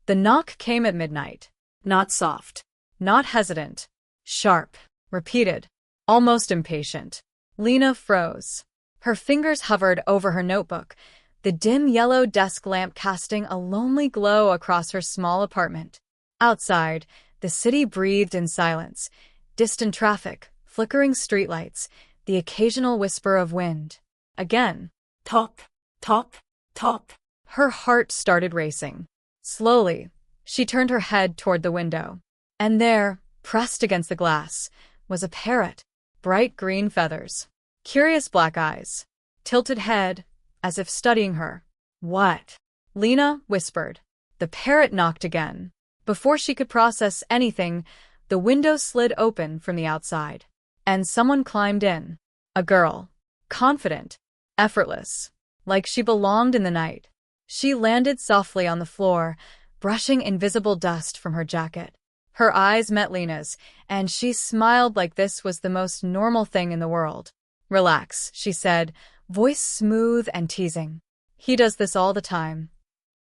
The knock came at midnight. Not soft. Not hesitant. Sharp. Repeated. Almost impatient. Lina froze. Her fingers hovered over her notebook, the dim yellow desk lamp casting a lonely glow across her small apartment. Outside, the city breathed in silence. Distant traffic, flickering streetlights, the occasional whisper of wind. Again. Top, top, top. Her heart started racing. Slowly, she turned her head toward the window. And there, pressed against the glass, was a parrot. Bright green feathers. Curious black eyes. Tilted head, as if studying her. What? Lina whispered. The parrot knocked again. Before she could process anything, the window slid open from the outside. And someone climbed in. A girl. Confident. Effortless. Like she belonged in the night. She landed softly on the floor, brushing invisible dust from her jacket. Her eyes met Lina's, and she smiled like this was the most normal thing in the world. Relax, she said, voice smooth and teasing. He does this all the time.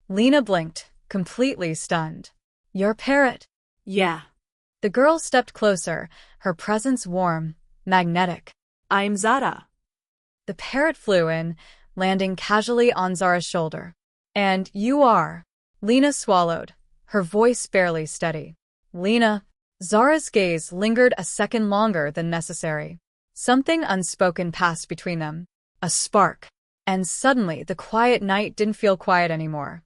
Lina blinked, completely stunned. Your parrot? Yeah. The girl stepped closer, her presence warm, magnetic. I'm Zara. The parrot flew in, landing casually on Zara's shoulder. And you are? Lina swallowed, her voice barely steady. Lina. Zara's gaze lingered a second longer than necessary. Something unspoken passed between them. A spark. And suddenly the quiet night didn't feel quiet anymore.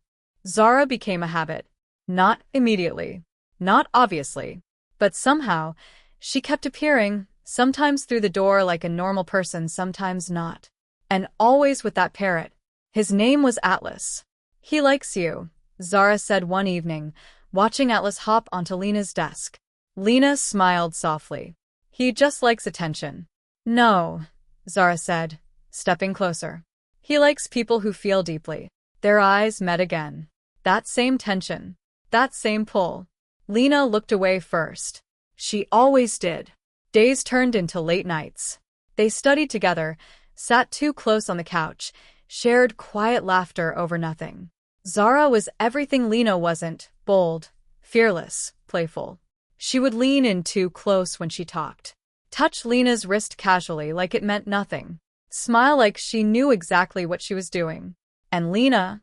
Zara became a habit. Not immediately. Not obviously. But somehow, she kept appearing, sometimes through the door like a normal person, sometimes not. And always with that parrot. His name was Atlas. He likes you, Zara said one evening, watching Atlas hop onto Lina's desk. Lina smiled softly. He just likes attention. No, Zara said, stepping closer. He likes people who feel deeply. Their eyes met again. That same tension. That same pull. Lina looked away first. She always did. Days turned into late nights. They studied together, sat too close on the couch, shared quiet laughter over nothing. Zara was everything Lina wasn't: bold, fearless, playful. She would lean in too close when she talked. Touch Lina's wrist casually like it meant nothing. Smile like she knew exactly what she was doing. And Lina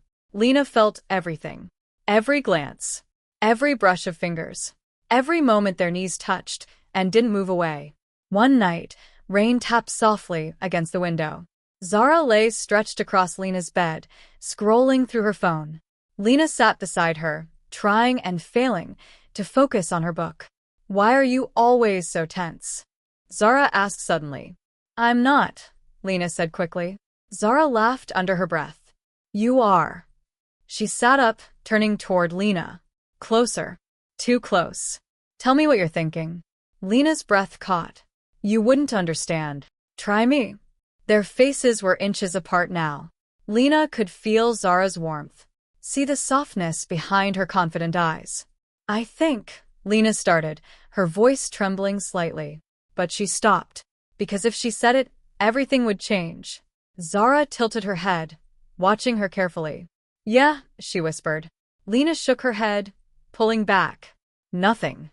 felt everything. Every glance. Every brush of fingers. Every moment their knees touched and didn't move away. One night, rain tapped softly against the window. Zara lay stretched across Lina's bed, scrolling through her phone. Lina sat beside her, trying and failing to focus on her book. Why are you always so tense? Zara asked suddenly. I'm not, Lina said quickly. Zara laughed under her breath. You are. She sat up, turning toward Lina. Closer. Too close. Tell me what you're thinking. Lina's breath caught. You wouldn't understand. Try me. Their faces were inches apart now. Lina could feel Zara's warmth. See the softness behind her confident eyes. I think, Lina started, her voice trembling slightly. But she stopped. Because if she said it, everything would change. Zara tilted her head, watching her carefully. Yeah, she whispered. Lina shook her head, pulling back. Nothing.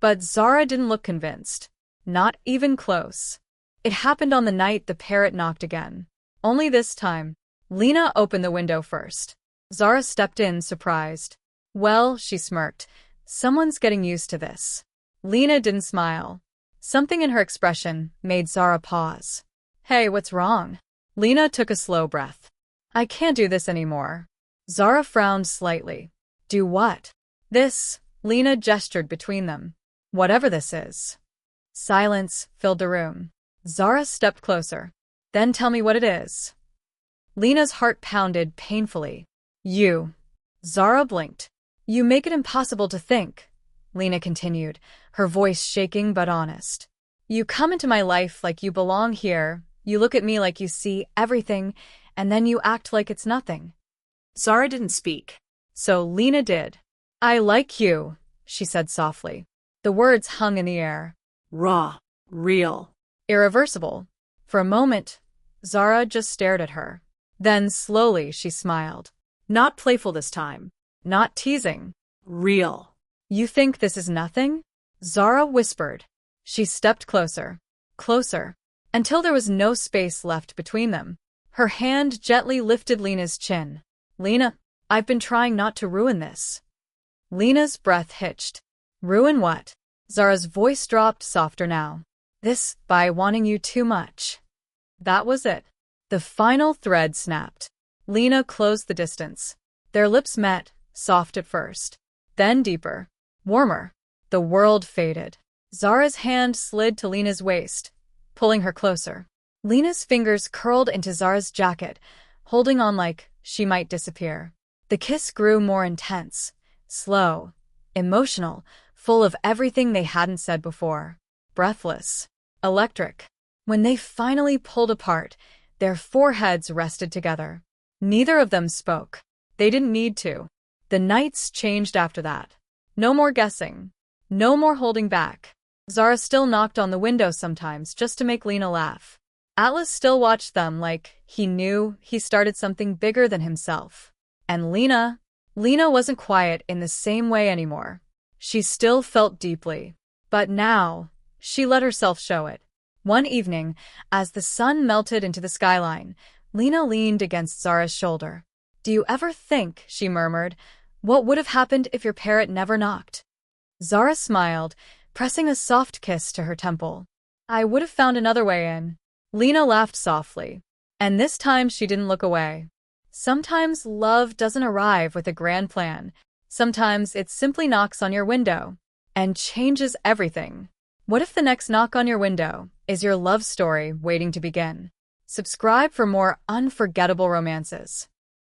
But Zara didn't look convinced. Not even close. It happened on the night the parrot knocked again. Only this time, Lina opened the window first. Zara stepped in, surprised. Well, she smirked, someone's getting used to this. Lina didn't smile. Something in her expression made Zara pause. Hey, what's wrong? Lina took a slow breath. I can't do this anymore. Zara frowned slightly. Do what? This, Lina gestured between them. Whatever this is. Silence filled the room. Zara stepped closer. Then tell me what it is. Lina's heart pounded painfully. You. Zara blinked. You make it impossible to think, Lina continued, her voice shaking but honest. You come into my life like you belong here, you look at me like you see everything, and then you act like it's nothing. Zara didn't speak. So Lina did. I like you, she said softly. The words hung in the air. Raw. Real. Irreversible. For a moment, Zara just stared at her. Then slowly she smiled. Not playful this time. Not teasing. Real. You think this is nothing? Zara whispered. She stepped closer, closer, until there was no space left between them. Her hand gently lifted Lina's chin. Lina, I've been trying not to ruin this. Lina's breath hitched. Ruin what? Zara's voice dropped softer now. This, by wanting you too much. That was it. The final thread snapped. Lina closed the distance. Their lips met, soft at first, then deeper, warmer. The world faded. Zara's hand slid to Lina's waist, pulling her closer. Lina's fingers curled into Zara's jacket, holding on like she might disappear. The kiss grew more intense, slow, emotional, full of everything they hadn't said before. Breathless, electric. When they finally pulled apart, their foreheads rested together. Neither of them spoke. They didn't need to. The nights changed after that. No more guessing. No more holding back. Zara still knocked on the window sometimes just to make Lina laugh. Atlas still watched them like he knew he started something bigger than himself. And Lina wasn't quiet in the same way anymore. She still felt deeply. But now, she let herself show it. One evening, as the sun melted into the skyline, Lina leaned against Zara's shoulder. Do you ever think, she murmured, what would have happened if your parrot never knocked? Zara smiled, pressing a soft kiss to her temple. I would have found another way in. Lina laughed softly. And this time she didn't look away. Sometimes love doesn't arrive with a grand plan. Sometimes it simply knocks on your window and changes everything. What if the next knock on your window is your love story waiting to begin? Subscribe for more unforgettable romances.